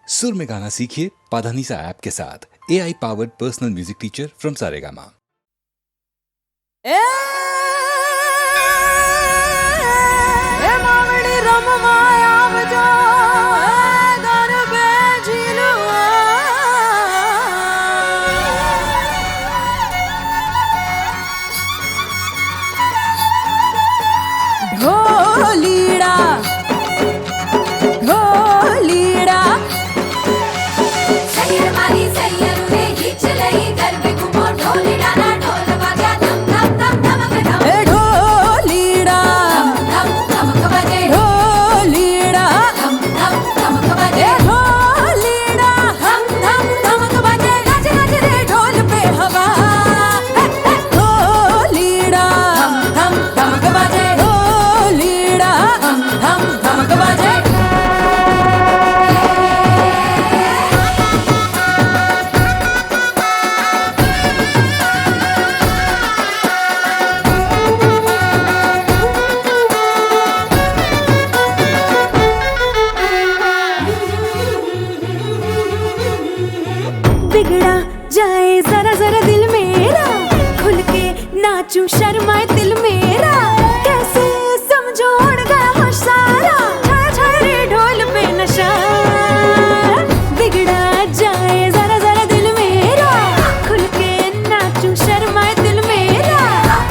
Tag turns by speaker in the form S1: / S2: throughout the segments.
S1: सुर में गाना सीखिए पाधानीसा ऐप के साथ। AI powered personal music teacher from Saregama.
S2: बिगड़ा जाए जरा जरा दिल मेरा, खुल के नाचूं शर्माए दिल मेरा, कैसे समझो उड़ गया होश सारा, छाया छाया रे ढोल पे नशा। बिगड़ा जाए जरा जरा दिल मेरा, खुल के नाचूं शर्माए दिल मेरा,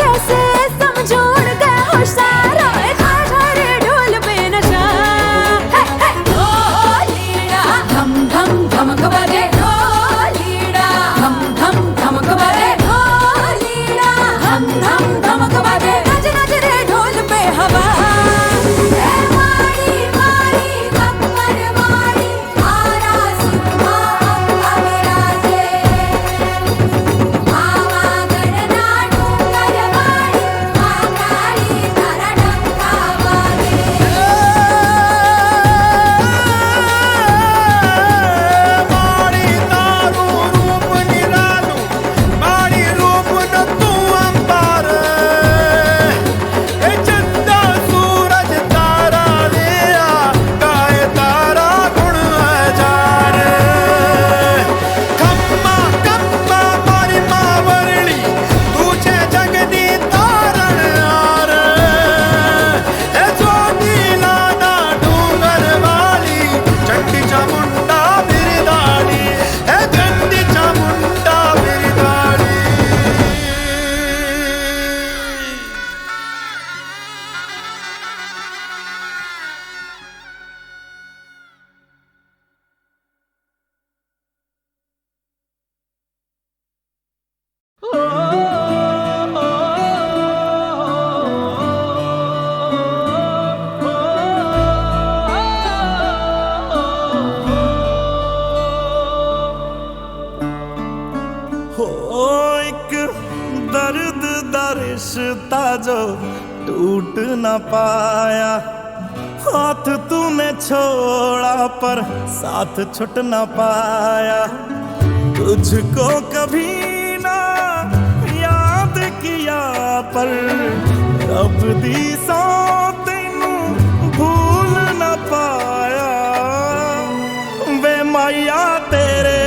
S2: कैसे समझो उड़ गया होश सारा, छाया छाया रे ढोल पे नशा। धम धम धमक बजे
S3: रिश्ता जो टूट न पाया, हाथ तूने छोड़ा पर साथ छुट न पाया, तुझको कभी ना याद किया पर रब दी सौ तेनू भूल न पाया। वे माया तेरे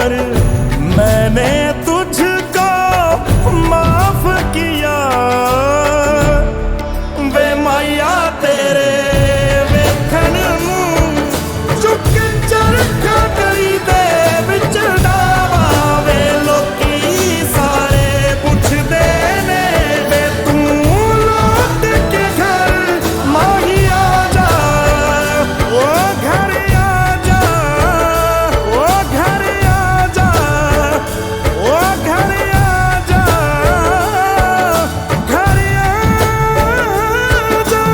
S3: पर मैंने तुझको माफ किया। वे माया तेरे वेखण नूं चुक चरखा करी दे विच डावा। वे लोकी सारे पुछदे ने वे तू लौट के घर माही आ जा। ओ घर आ जा, ओ घर आ जा, ओ घर आ जा, घर आ जा।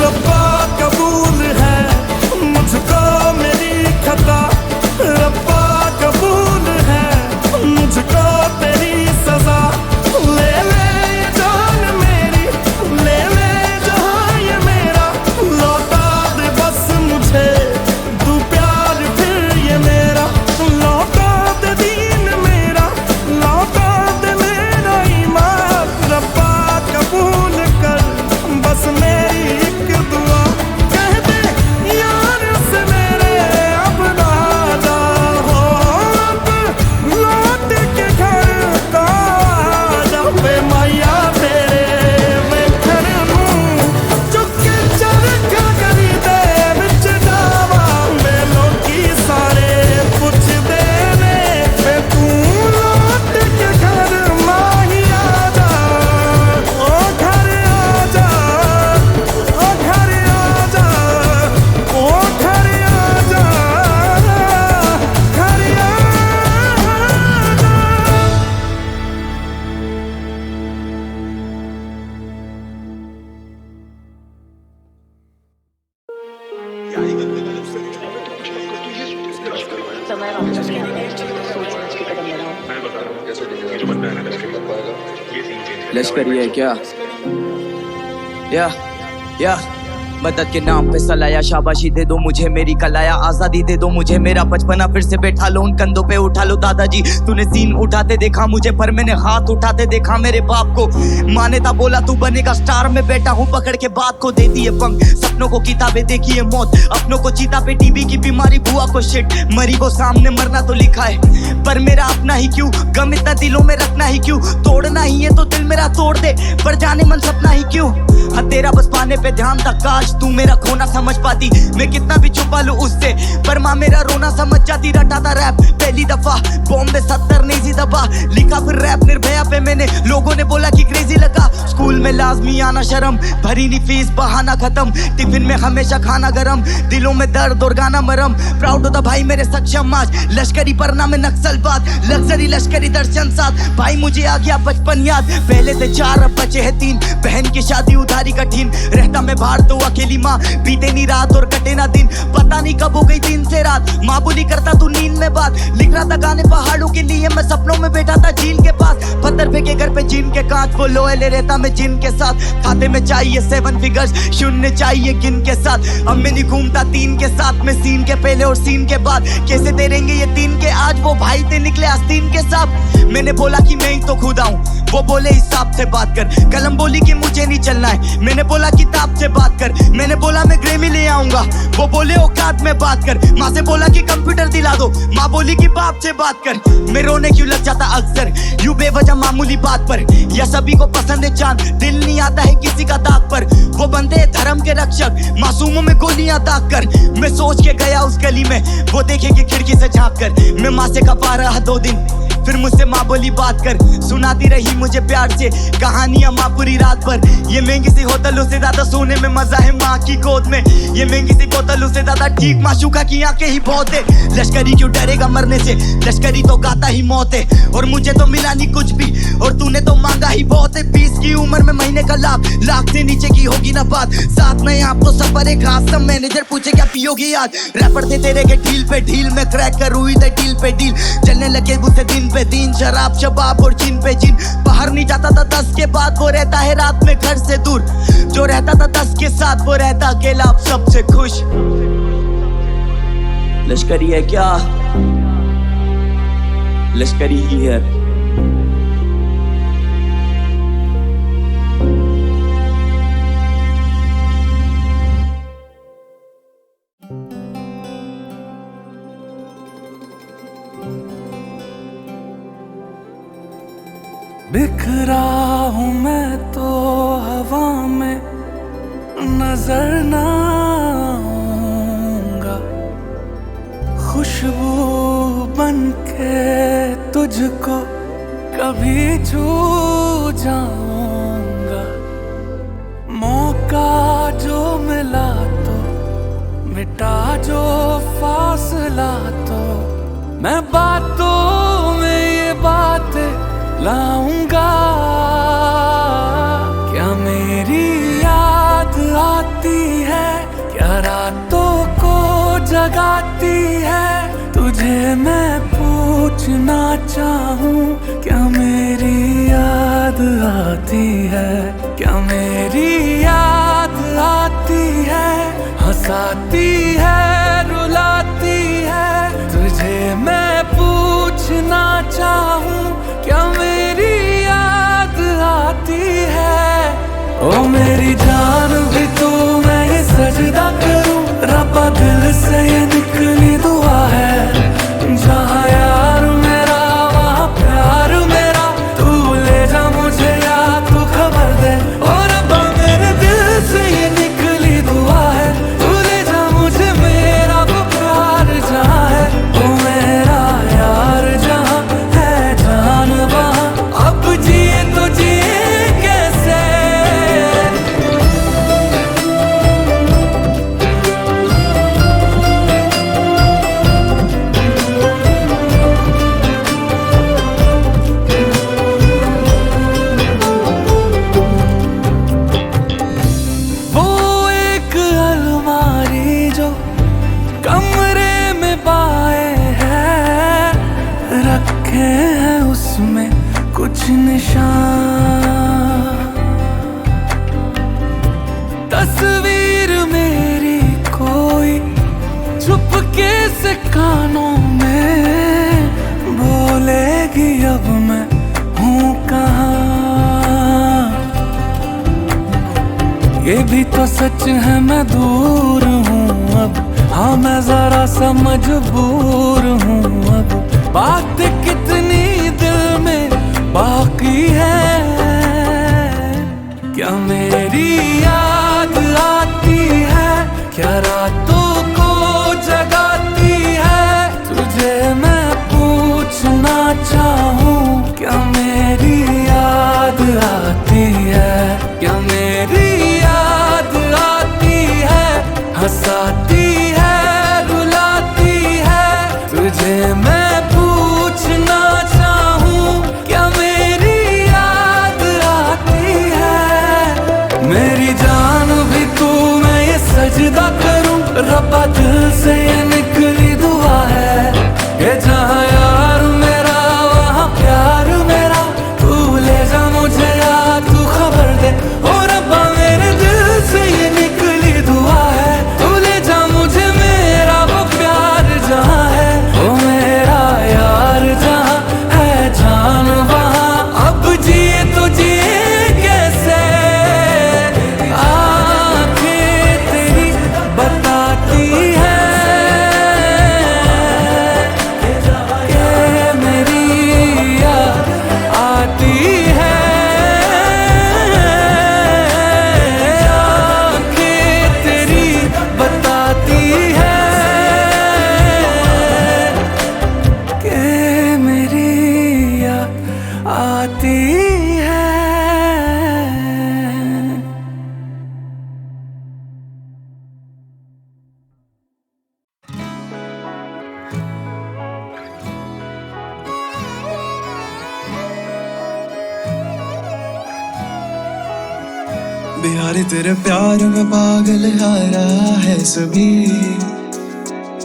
S3: रब्बा कबूल है मुझको मेरी खता। रब्बा कबूल है मुझको तेरी सजा। ले ले ये जान मेरी, ले ले जहां ये मेरा। लौटा दे बस मुझे तू प्यार फिर ये मेरा। लौटा दे दीन मेरा, लौटा दे मेरा ईमान। रब्बा कबूल कर बस मेरी एक दुआ। कह दे यार से मेरे अब ना जा। हो अब लौट के घर का जा। वे माया तेरे वेखण नूं चुक चरखा करी दे विच डावा। वे लोकी सारे पुछदे ने वे तू लौट के घर माही आ जा। ओ घर आ जा, ओ घर आ जा, ओ घर आ जा, घर आ जा।
S4: लश्करी है क्या? या मदद के नाम पे सलाया। शाबाशी दे दो मुझे मेरी कलाया। आजादी दे दो मुझे मेरा बचपना। फिर से बैठा लो उन कंधों पे उठा लो। दादाजी तूने सीन उठाते देखा मुझे, पर मैंने हाथ उठाते देखा मेरे बाप को। माने था बोला तू बनेगा स्टार, में बैठा हूँ पकड़ के बात को। दे दिए पंख सपनों को, किताबें देखी है मौत। अपनों को चीता पे टीबी की बीमारी, बुआ को शिट मरी वो सामने मरना तो लिखा है। पर मेरा अपना ही क्यों गम इतना दिलों में रखना ही क्यों। तोड़ना ही है तो दिल मेरा तोड़ दे, पर जाने मन सपना ही क्यों। हाँ तेरा बस पाने पे ध्यान था, काश तू मेरा खोना समझ पाती। मैं कितना भी छुपा लूं उससे, पर माँ मेरा रोना समझ जाती। रटा था रैप पहली दफा बॉम्बे 70 ने इसी दबा लिखा। फिर रैप निर्भया पे मैंने, लोगों ने बोला कि क्रेजी लगा। स्कूल में लाजमी आना शर्म, भरी नहीं फीस बहाना खत्म। टिफिन में हमेशा खाना गरम, दिलों में दर्द और गाना मरम। प्राउड होता भाई मेरे सक्षम आज, लश्करी पर नाम नक्सल बात। लग्जरी लश्करी दर्शन साथ, भाई मुझे आ गया बचपन याद। पहले थे 4 अब बचे हैं 3, बहन की शादी उधारी कठिन। रहता मैं बाहर तो अकेली माँ, बीते नहीं रात और कटे ना दिन। पता नहीं कब हो गई दिन से रात, माँ बोली करता तू नींद में बात। लिख रहा था गाने पहाड़ों के लिए, मैं सपनों में बैठा था झील के पास। पत्थर फेंके घर पे जिन के कांच, वो लोहे रहता मैं जिन के साथ। खाते में चाहिए 7 फिगर्स, शून्य चाहिए गिन के साथ। अब मैं नहीं घूमता 3 के साथ, मैं सीन के पहले और सीन के बाद। कैसे तेरेंगे ये 3 के आज, वो भाई थे निकले आस्तीन के साथ। मैंने बोला कि मैं ही तो खुदा हूँ, वो बोले हिसाब से बात कर। कलम बोली कि मुझे नहीं चलना है, मैंने बोला किताब से बात कर। मैंने बोला मैं ग्रेमी ले आऊंगा, वो बोले औकात में बात कर। माँ से बोला कि कंप्यूटर दिला दो, माँ बोली कि बाप से बात कर। मैं रोने क्यों लग जाता अक्सर यूं बेवजह मामूली बात पर। या सभी को पसंद है चांद, दिल नहीं आता है किसी का दाग पर। वो बंदे हैं धर्म के रक्षक, मासूमों में गोलियां दाग कर। मैं सोच के गया उस गली में, वो देखेंगे खिड़की से झांक कर। मैं माँ से कपा रहा 2 दिन, फिर मुझसे माँ बोली बात कर। सुनाती रही मुझे प्यार से कहानियां माँ पूरी रात भर। ये महंगी सी होटलों से ज्यादा सोने में मजा है माँ की गोद में। ये महंगी सी बोतलों से ज्यादा ठीक माशूका की आंखें ही बहुत है। लश्करी क्यों डरेगा मरने से, लश्करी तो गाता ही मौत है। और मुझे तो मिला नहीं कुछ भी, और तूने तो मांगा ही बहुत है। 20 की उम्र में महीने का लाभ, लाख से नीचे की होगी ना बात। साथ में आप तो सफर है खास, सब मैनेजर पूछे क्या पियोगी याद। रैपर थे तेरे के ढील पे ढील में क्रैक कर हुई थे डील पे डील। चलने लगे मुझसे दिन दिन पे दिन, शराब शबाब और जिन पे जिन। बाहर नहीं जाता था 10 के बाद, वो रहता है रात में घर से दूर। जो रहता था 10 के साथ, वो रहता अकेला अब सबसे खुश। लश्करी है क्या? लश्करी ही है।
S3: बिखरा हूँ मैं तो हवा में, नजर ना आऊंगा। खुशबू बन के तुझको कभी छू जाऊंगा। मौका जो मिला तो मिटा जो फासला, तो मैं बातों में ये बातें लाऊंगा। क्या मेरी याद आती है, क्या रातों को जगाती है? तुझे मैं पूछना चाहूं, क्या मेरी याद आती है? क्या मेरी याद आती है? हंसाती है, रुलाती है? तुझे मैं पूछना चाहूं, क्या मेरी याद आती है? ओ मेरी जान भी तू, मैं ये सजदा करूं। रब्बा दिल से ये निकली दुआ है, जहाँ यार मेरा वहाँ प्यार मेरा। तू ले जा मुझे या तू खबर दे, और रब्बा मेरे दिल से ये निकली दुआ है। तू ले जा मुझे, मेरा वो प्यार जहाँ है, ओ मेरा यार जहाँ है, जान वहाँ। अब जिए तो जिए कैसे? वो एक अलमारी जो कमरे में पाए हैं, रखे हैं उसमें कुछ निशान। तस्वीर मेरी कोई चुपके से कानों में बोलेगी, अब मैं हूँ कहाँ? ये भी तो सच है मैं दूर हूँ अब, हाँ मैं जरा सा मजबूर हूँ अब। बात कितनी दिल में बाकी है, क्या मेरी याद आती है? क्या रातों को जगाती है? तुझे मैं पूछना चाहूँ, क्या मेरी याद आती है? क्या मेरी याद आती है? हंसाती है, रुलाती है? तुझे मैं पूछना चाहूँ, क्या मेरी याद आती है? मेरी जान भी तू, मैं ये सजदा करूं। रब्बा दिल से ये निकली दुआ है, ये जहाँ यार मेरा वहाँ प्यार मेरा। तू ले जा मुझे या तू खबर दे, ओ रब्बा मेरे दिल से ये निकली दुआ है। तू ले जा मुझे, मेरा वो प्यार जहाँ है, ओ मेरा यार जहाँ है, जान वहाँ। अब जिए तो जिए कैसे? आंखें तेरी बताती है कि मेरी याद आती है। आंखें तेरी बताती है कि मेरी याद आती है।
S5: बिहारी तेरे प्यार में पागल हारा है सभी,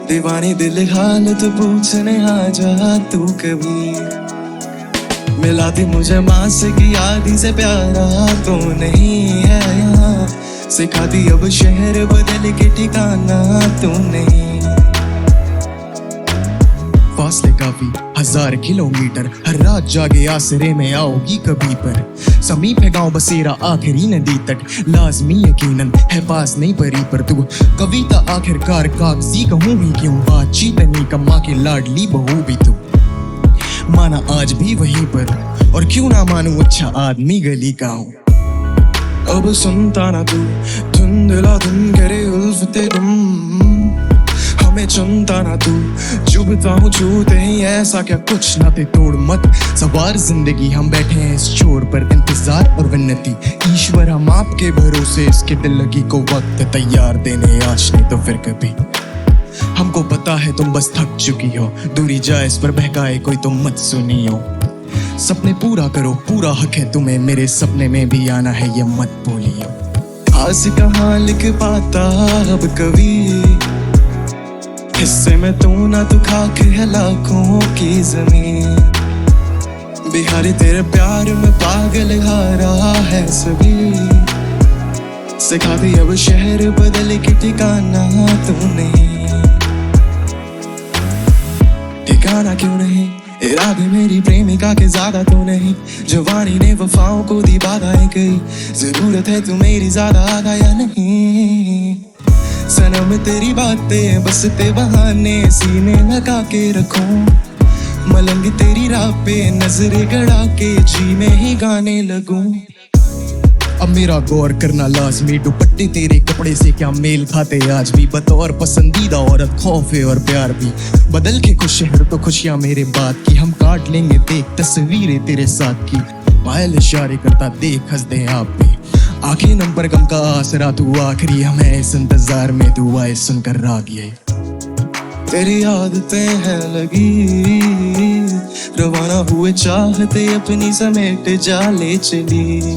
S5: दीवानी दिल हालत पूछने आ जा तू कभी। मिलाती मुझे माँ से कि आदि से प्यारा तो नहीं है यहाँ, सिखाती अब शहर बदल के ठिकाना तो नहीं। फासले काफी 1000 किलोमीटर, हर रात जागे आसरे में आओगी कभी पर। समीप है गांव बसेरा आखिरी नदी तक, लाजमी यकीनन है पास नहीं परी पर तू। कविता आखिरकार कागजी कहूँ ही क्यों, बातचीत नहीं कम्मा की लाडली बहू भी तू। माना आज भी वहीं पर, और क्यों ना मानू अच्छा आदमी गली का हूँ। अब सुनता ना तू धुंधला धुन करे उल्फते गुम, हमें चुनता ना तू चुभता हूँ छूते ही ऐसा क्या कुछ ना ते तोड़ मत। सवार जिंदगी हम बैठे हैं इस छोर पर, इंतजार और विनती ईश्वर हम आपके भरोसे, इसके दिल लगी को वक्त तैयार देने आज नहीं तो फिर कभी। हमको पता है तुम बस थक चुकी हो, दूरी जाए इस पर बहकाए कोई तो मत सुनियो। सपने पूरा करो, पूरा हक है तुम्हें, मेरे सपने में भी आना है ये मत बोलियो। आज कहाँ लिख पाता अब कभी, हिस्से में तू ना तू खाक है लाखों की जमीन। बिहारी तेरे प्यार में पागल हारा है सभी, सिखाती अब शहर बदल के ठिकाना तू नहीं। ठिकाना क्यों नहीं, इरादे मेरी प्रेमिका के ज्यादा तो नहीं। जवानी ने वफाओं को दी बाधाएं कई, जरूरत है तू मेरी ज्यादा आगा या नहीं। सनम तेरी बातें बस ते बहाने सीने लगा के रखूं, मलंग तेरी राह पे नजरें गड़ा के जी में ही गाने लगूं। अब मेरा गौर करना लाजमी, दुपट्टे तेरे कपड़े से क्या मेल खाते आज भी। बतौर पसंदीदा औरत खौफ है और प्यार भी, बदल के खुश शहर तो खुशियां मेरे बात की। हम काट लेंगे देख तस्वीरें तेरे साथ की, पायल इशारे करता देख हंस दे आप भी। आखिरी नंबर गम का आसरा तू आखिरी, हमें इस इंतजार में दुआएं सुनकर राग ये। तेरी आदतें हैं लगी, रवाना हुए चाहते अपनी समेट जाले चली।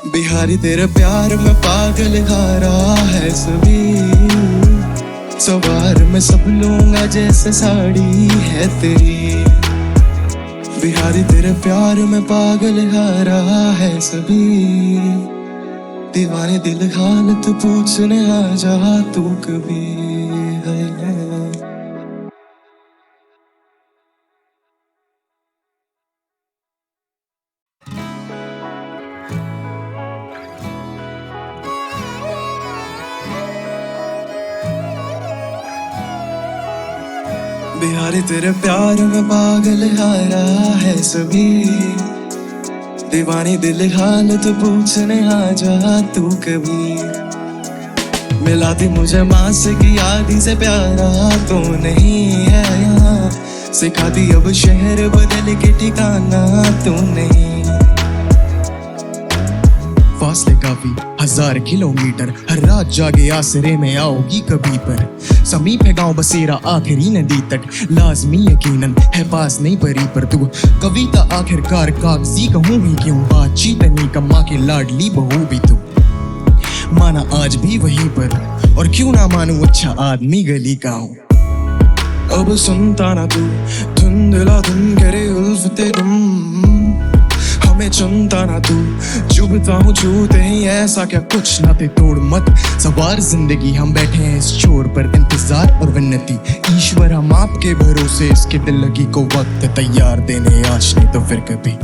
S5: बिहारी तेरे प्यार में पागल हारा है सभी, सवार में सब लूंगा जैसे साड़ी है तेरी। बिहारी तेरे प्यार में पागल हारा है सभी, दीवाने दिल हालत पूछने आ जा तू कभी है। बिहारी तेरे प्यार में पागल हारा है सभी, दीवानी दिल हालत पूछने आ जा तू कभी। मिलाती मुझे माँ से कि आदि से प्यारा तो नहीं है यहाँ, सिखाती अब शहर बदल के ठिकाना तो नहीं। फासले काफी 1000 किलोमीटर, हर रात जागे आसरे में आओगी कभी पर। समीप है गांव बसेरा आखिरी नदी तक, लाजमी यकीनन है पास नहीं परी पर तू। कविता आखिरकार कागजी कहूँ ही क्यों, बातचीत नहीं कम्मा की लाडली बहू भी तू। माना आज भी वहीं पर, और क्यों ना मानू अच्छा आदमी गली का हूँ। अब सुनता ना तू धुंधला धुन करे उल्फते गुम, हमें चुनता ना तू चुभता हूँ छूते ही ऐसा क्या कुछ ना ते तोड़ मत। सवार जिंदगी हम बैठे हैं इस छोर पर, इंतजार और विनती ईश्वर हम आपके भरोसे, इसके दिल लगी को वक्त तैयार देने आज नहीं तो फिर कभी।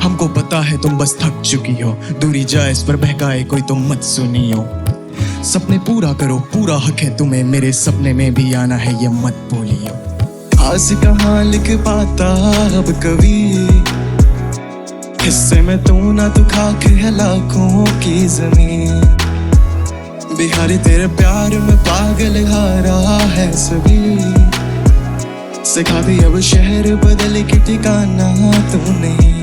S5: हमको पता है तुम बस थक चुकी हो, दूरी जाए इस पर बहकाए कोई तो मत सुनियो। सपने पूरा करो, पूरा हक है तुम्हें, मेरे सपने में भी आना है ये मत बोलियो। आज कहाँ लिख पाता अब कभी, हिस्से में तू ना तू खाक है लाखों की जमीन। बिहारी तेरे प्यार में पागल हारा है सभी, सिखाती अब शहर बदल के ठिकाना तू नहीं।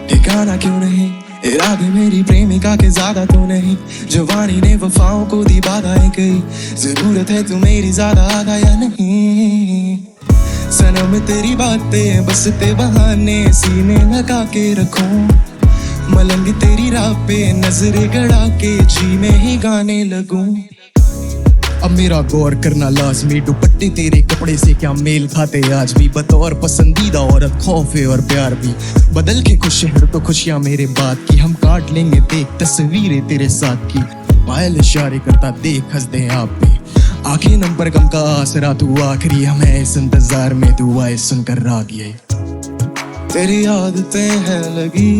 S5: ठिकाना क्यों नहीं, इरादे मेरी प्रेमिका के ज्यादा तो नहीं। जवानी ने वफाओं को दी बाधाएं कई, जरूरत है तू मेरी ज्यादा आगा या नहीं। सनम तेरी बातें बस ते बहाने सीने लगा के रखूं, मलंग तेरी राह पे नजरें गड़ा के जी में ही गाने लगूं। अब मेरा गौर करना लाजमी, दुपट्टे तेरे कपड़े से क्या मेल खाते आज भी। बतौर पसंदीदा औरत खौफ है और प्यार भी, बदल के खुश शहर तो खुशियां मेरे बात की। हम काट लेंगे देख तस्वीरें तेरे साथ की, पायल इशारे करता देख हंस दे आप पे। आखिरी नंबर गम का आसरा तू आखिरी, हमें इस इंतजार में दुआएं सुनकर राग ये। तेरी आदतें हैं लगी,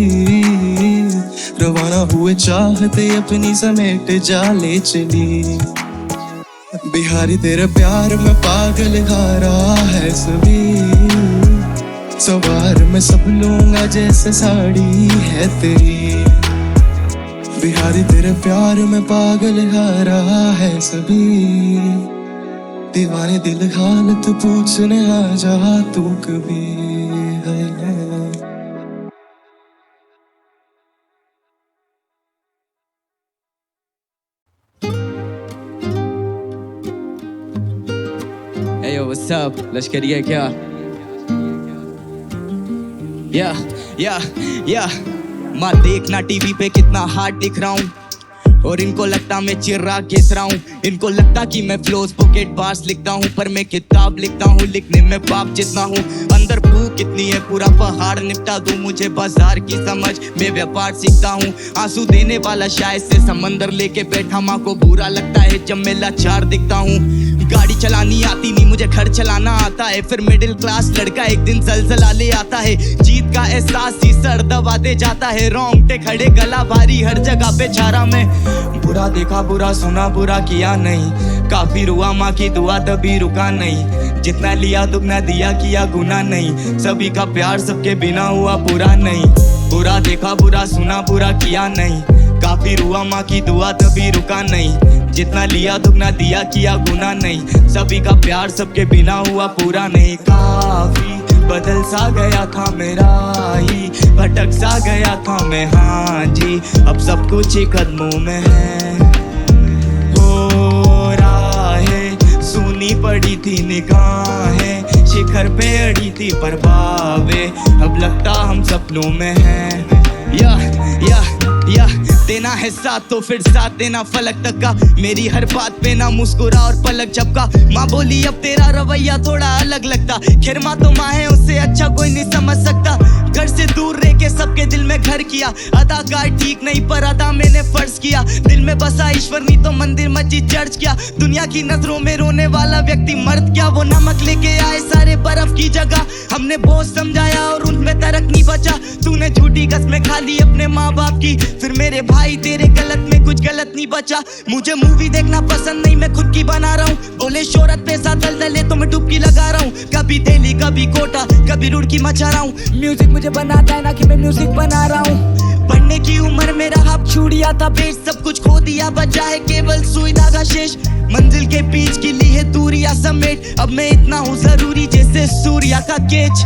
S5: रवाना हुए चाहते अपनी समेट जाले चली। बिहारी तेरे प्यार में पागल हारा है सभी, सवार में सब लूंगा जैसे साड़ी है तेरी। बिहारी तेरे प्यार में पागल हारा है सभी, दीवाने दिल हालत पूछने आ जा तू कभी।
S4: Hey yo, what's up? लश्करी है क्या? या माँ देखना टीवी पे कितना हार्ड दिख रहा हूँ, और इनको लगता मैं चिर्रा घिस रहा हूँ। इनको लगता कि मैं फ्लोज पॉकेट बार्स लिखता हूँ, पर मैं किताब लिखता हूँ, लिखने में बाप जितना हूँ। अंदर भूख कितनी है पूरा पहाड़ निपटा दूँ, मुझे बाजार की समझ मैं व्यापार सीखता हूँ। आंसू देने वाला शायद से समंदर लेके बैठा, माँ को बुरा लगता है जब मैं लाचार दिखता हूँ। गाड़ी चलानी आती नहीं मुझे, घर चलाना आता है, फिर मिडिल क्लास लड़का एक दिन ज़लज़ला ले आता है। जीत का एहसास ही सर दबा दे जाता है, रोंगटे खड़े गला भारी हर जगह पे छारा में। बुरा देखा बुरा सुना बुरा किया नहीं, काफी रुआ माँ की दुआ तभी रुका नहीं। जितना लिया दुगना दिया किया गुना नहीं, सभी का प्यार सबके बिना हुआ पूरा नहीं। बुरा देखा बुरा सुना बुरा किया नहीं, काफी रुआ माँ की दुआ तभी रुका नहीं। जितना लिया दुगना दिया किया गुना नहीं, सभी का प्यार सबके बिना हुआ पूरा नहीं। काफी बदल सा गया था मेरा ही, भटक सा गया था मैं, हाँ जी अब सब कुछ ही कदमों में है। हो राहें सुनी पड़ी थी निगाहें, शिखर पे अड़ी थी पर बावे, अब लगता हम सपनों में है। या देना है साथ तो फिर साथ देना फलक तक का, मेरी हर बात पे ना मुस्कुरा और पलक झपका। माँ बोली अब तेरा रवैया थोड़ा अलग लगता, खैर माँ तो माँ है उससे अच्छा कोई नहीं समझ सकता। घर से दूर रह के सबके दिल में घर किया, अदाकार ठीक नहीं पर अदा मैंने फर्ज किया। दिल में बसा ईश्वर नहीं तो मंदिर मस्जिद चर्च किया, दुनिया की नजरों में रोने वाला व्यक्ति मर्द क्या। वो नमक लेके आए सारे बर्फ की जगह, हमने बोझ समझाया और उनमें तरक नहीं बचा। तूने झूठी कसमें खा ली अपने माँ बाप की, फिर मेरे भाई तेरे गलत में कुछ गलत नहीं बचा। मुझे मूवी देखना पसंद नहीं मैं खुद की बना रहा हूँ, बोले शोहरत पैसा दलदले तो मैं डुबकी लगा रहा हूँ। कभी दिल्ली कभी कोटा कभी रुड़की मचा रहा हूँ, म्यूजिक मुझे बनाता है ना कि मैं म्यूजिक बना रहा हूँ। पढ़ने की उम्र मेरा हाथ छूटिया था बेच, सब कुछ खो दिया बचा है केवल सुई धागा शेष। मंजिल के बीच की ली है दूरियां समेट, अब मैं इतना हूँ जरूरी जैसे सूर्या का केच।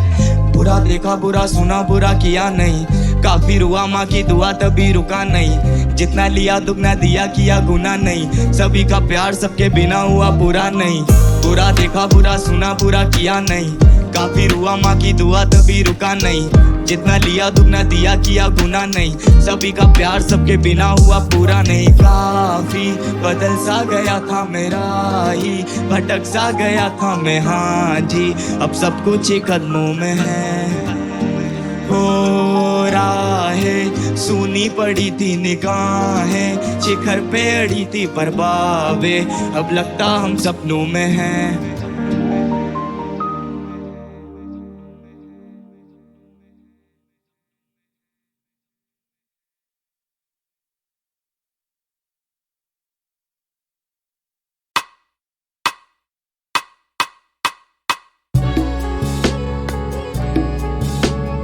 S4: बुरा देखा बुरा सुना बुरा किया नहीं, काफी रुआ माँ की दुआ तभी रुका नहीं। जितना लिया दुगना दिया किया गुना नहीं, सभी का प्यार सबके बिना हुआ पूरा नहीं। बुरा देखा बुरा सुना बुरा किया नहीं, काफी रुआ माँ की दुआ तभी रुका नहीं। जितना लिया दुगना दिया किया गुना नहीं, सभी का प्यार सबके बिना हुआ पूरा नहीं। काफी बदल सा गया था मेरा ही, भटक सा गया था मैं, हाँ जी अब सब कुछ ही कदमों में है। हो राहें सुनी पड़ी थी निगाहें, शिखर पे अड़ी थी पर बावे, अब लगता हम सपनों में हैं।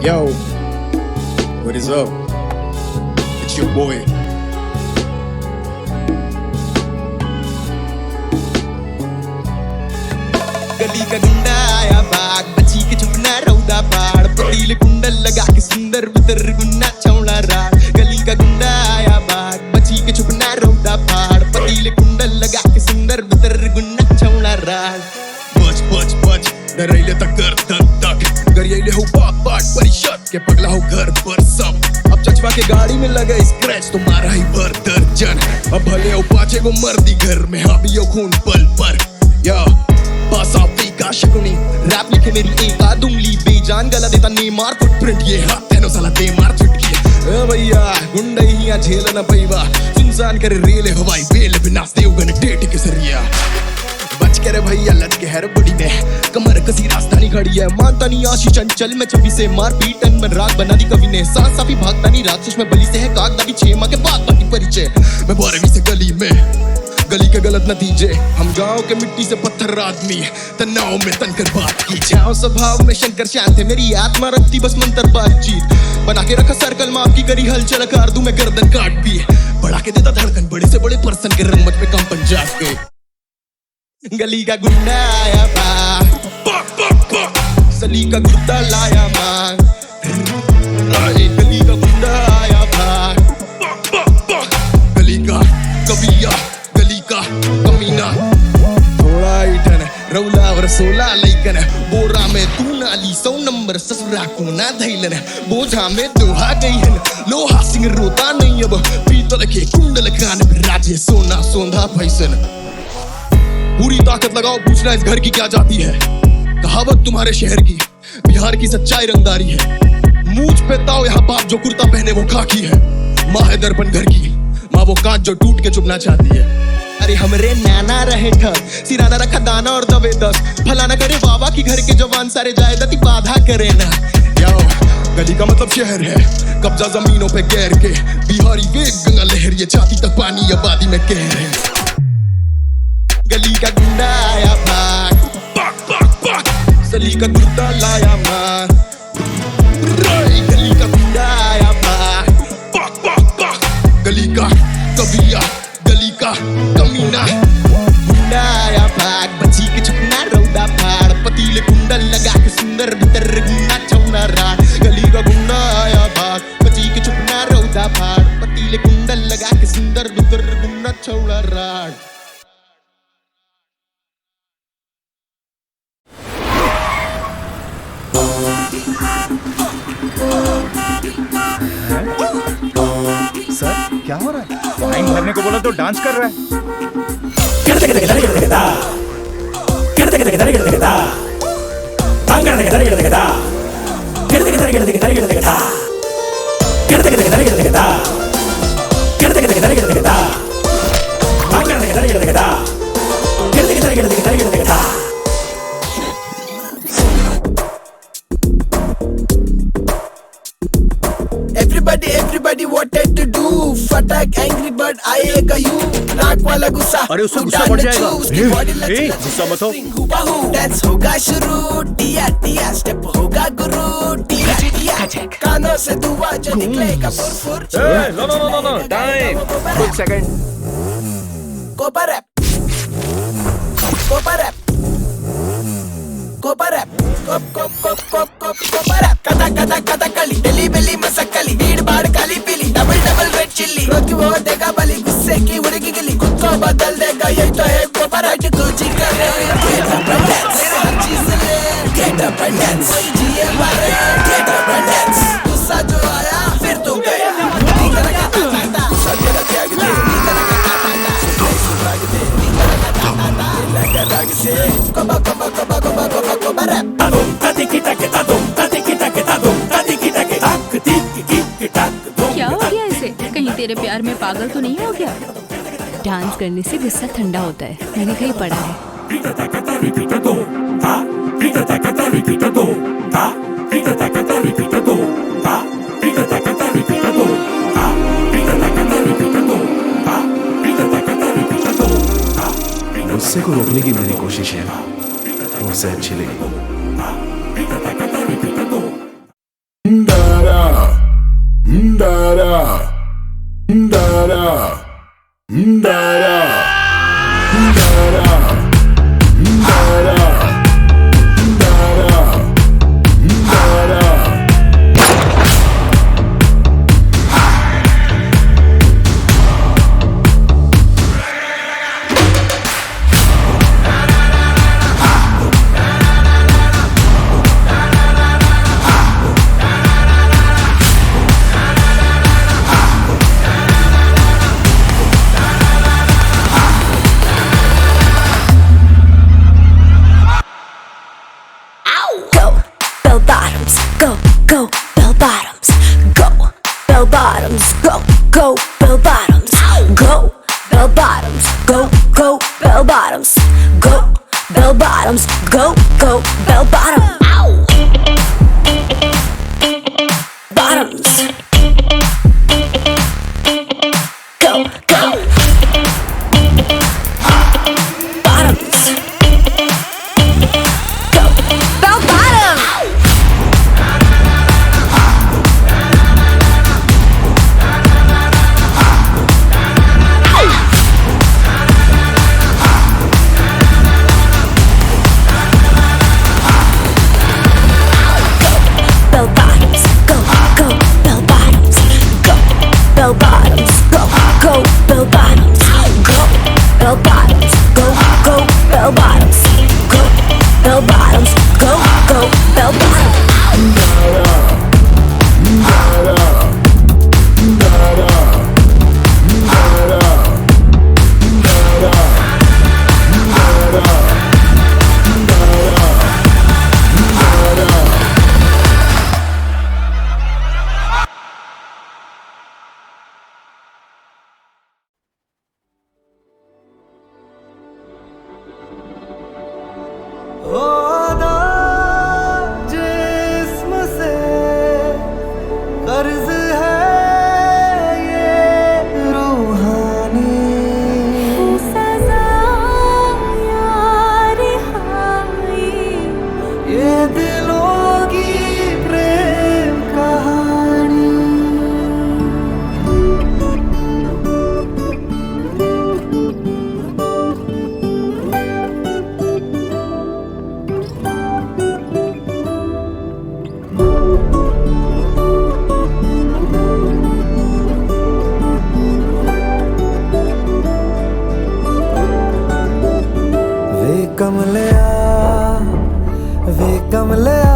S5: Yo, what is up? It's your boy. गली का गुंडा आया बाग, बची के छुपना रौदा पाड़, पतीले कुंडल लगा के सुंदर बितर गुन्ना चौड़ा राड़। गली का गुंडा आया बाग, बची के छुपना रौदा पाड़, पतीले कुंडल लगा के सुंदर बितर गुन्ना चौड़ा राड़। बच बच बच डरैले तक कर धक धक, गरियाले हो बाग बाट परिषद के पगला हो घर पर सब। अब चचवा के गाड़ी में लगे स्क्रैच तो मारा ही भर दर्जन। अब भले हो पाचे को मर्दी घर में हावी हो खून पल पर। या बस आप का शकुनी रैप लिखे मेरी एक आध उंगली बेजान गला देता नेमार फुटप्रिंट ये हाथ तेनो साला दे मार छुटकी। ए भैया गुंडा ही यहाँ झेल ना पैवा सुनसान करे रेले हवाई बेल बिना देवगन डेट के सरिया। बच के रे भैया लटके है बड़ी में कमर कसी राजधानी खड़ी है। मानता नहीं आशी चंचल में छवि से मार पीटन में राग बना दी कवि ने। सांस साफी भागता नहीं राक्षस में बलि से है कागदा भी 6 माह के बाद बाकी परिचय। मैं 12वीं से गली में गली के गलत नतीजे हम गांव के मिट्टी से पत्थर आदमी तनाव में तनकर बात की। छाव स्वभाव में शंकर शांत है मेरी आत्मा रखती बस मंत्र बातचीत। बना के रखा सर्कल माफ की करी हलचल कर दूं मैं गर्दन काट भी। बढ़ा के देता धड़कन बड़े से बड़े पर्सन के रंगमच पे कंपन जाग गए। गली का गुंडा आया बा सली का गुर्दा लाया मांग। गली का गुंडा आया बा गली का कविया गली का कमीना। थोड़ा इठन रौला और 16 लैकन बोरा में तू नाली 100 नंबर ससुरा को ना धैलन। बोझा में दोहा गई है लोहा सिंह रोता नहीं अब पीतल के कुंडल कान पे राजे सोना सोंधा फैसन। पूरी ताकत लगाओ पूछना इस घर की क्या जाती है। कहावत तुम्हारे शहर की बिहार की सच्चाई रंगदारी है। मूंछ पे ताओ यहाँ बाप जो कुर्ता पहने वो खाकी है। माँ है दर्पण घर की माँ वो कांच जो टूट के चुभना चाहती है। अरे हमरे नाना रहे ठग सिराना रखा दाना और दबे 10 भला ना करे बाबा की घर के जवान सारे जाए दती बाधा करे ना। याओ गली का मतलब शहर है कब्जा जमीनों पे गैर के। बिहारी वेग गंगा लहर ये छाती तक पानी आबादी में कह रहे। गली का गुंडा आया भाग सली का गुर्दा लाया मार। गली का गुंडा आया भाग गली का कविया गली का कमीना। गुंडा आया भाग बची के छुपना रौदा फाड़ पतीले कुंडल लगा के सुंदर भीतर गुन्ना छौना राड। गली का गुंडा आया भाग बची के छुपना रौदा फाड़ पतीले कुंडल लगा के सुंदर भीतर गुन्ना छौना राड।
S6: सर क्या हो रहा है? फाइन भरने को बोला तो डांस कर रहा है।
S7: Everybody wanted to do फटाक एंग्री बर्ड आएगा यू नाक वाला गुस्सा।
S6: अरे उससे गुस्सा बढ़ जाएगा।
S7: गुस्सा मत हो। डांस होगा शुरू टिया टिया स्टेप होगा गुरु टिया टिया कानों से दुआ जो निकलेगा फुर फुर। नो
S6: टाइम एक सेकंड।
S7: कोपा रैप कोपा रैप कोपा रैप कोपा रैप कथा कथा कथा कली डेली बेली मसकली भीड़ भाड़ काली पीली डबल डबल रेड चिल्ली रोज वो देगा बली गुस्से की उड़ेगी गिली खुद को बदल देगा यही तो है कोपा रैप। कुछ करे गेट अप एंड डांस हर चीज ले गेट अप एंड डांस जिए मारे गेट अप एंड डांस। गुस्सा जो आया फिर तू गया निकल का टाटा सब तेरा त्याग दे निकल का टाटा सुभाग दे निकल का टाटा लगा दाग से कोपा कोपा कोपा कोपा कोपा कोपा रैप।
S8: क्या हो गया इसे? कहीं तेरे प्यार में पागल तो नहीं हो गया? डांस करने से गुस्सा ठंडा होता है, मैंने कहीं पढ़ा है।
S9: गुस्से को रोकने की मेरी कोशिश है वो उसे अच्छी लगी।
S2: go bell bottoms, go bell bottoms, go bell bottoms, go bell bottoms, go bell bottoms, go bell bottoms, go bell bottom. Ow! Bottoms. Go bottoms. Go bell bottom. Bell bottoms, go bell bottoms, go bell bottoms, go bell bottoms, go bell bottoms, go bell bottoms, go bell bottoms, go bell bottoms.
S3: होदा जिस्म से कर्ज है ये रूहानी
S2: सजा यार high
S3: ये दिलों की प्रेम कहानी वे कमलिया वे कमलिया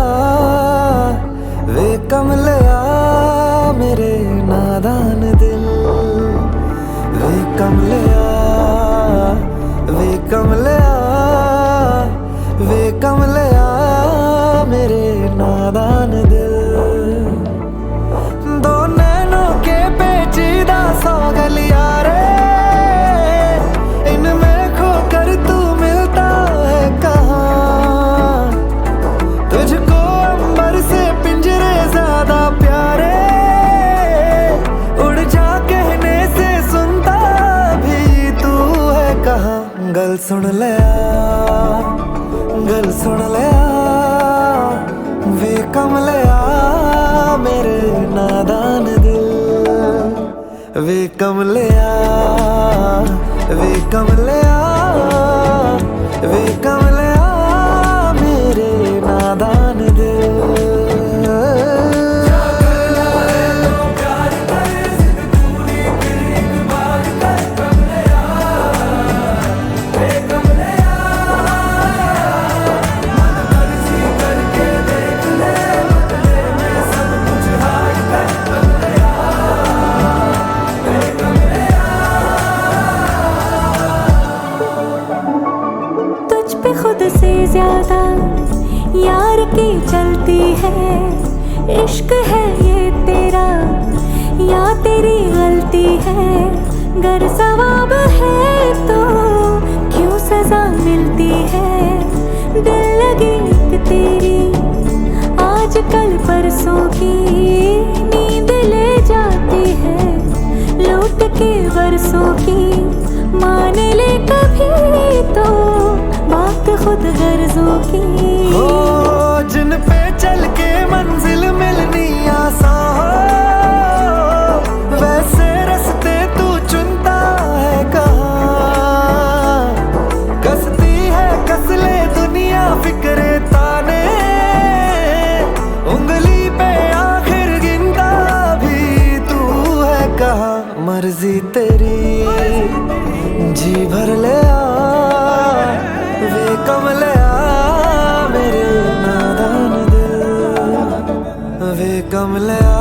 S3: वे कमलिया मेरे नादान दिल वे कमलिया वे कमलिया वे कमलिया मेरे नादान दिल दो नैनों के पेचीदा सौ गलिया रे इनमें खोकर तू मिलता है कहाँ तुझको अंबर से पिंजरे ज्यादा प्यारे उड़ जा कहने से सुनता भी तू है कहाँ गल सुन लिया वे कमलिया मेरे नादान दिल वे कमलिया वे कमलिया वे कमलिया मेरे नादान दिल
S2: तुझ पे खुद से ज्यादा यार की चलती है इश्क है ये तेरा या तेरी गलती है गर सवाब है तो क्यों सजा मिलती है दिल लगी एक तेरी आज कल परसों की नींद ले जाती है लौट के बरसों की मान ले कभी तो बात खुद गर्जों की
S3: हो जिन पे चल के मंजिल मिलनी आसान हो वैसे रास्ते तू चुनता है कहाँ कसती है कसले दुनिया फिक्रे ताने उंगली पे आखिर गिनता भी तू है कहाँ मर्जी तेरी जी भर ले वे कमलिया मेरे नादान दिल वे कमलिया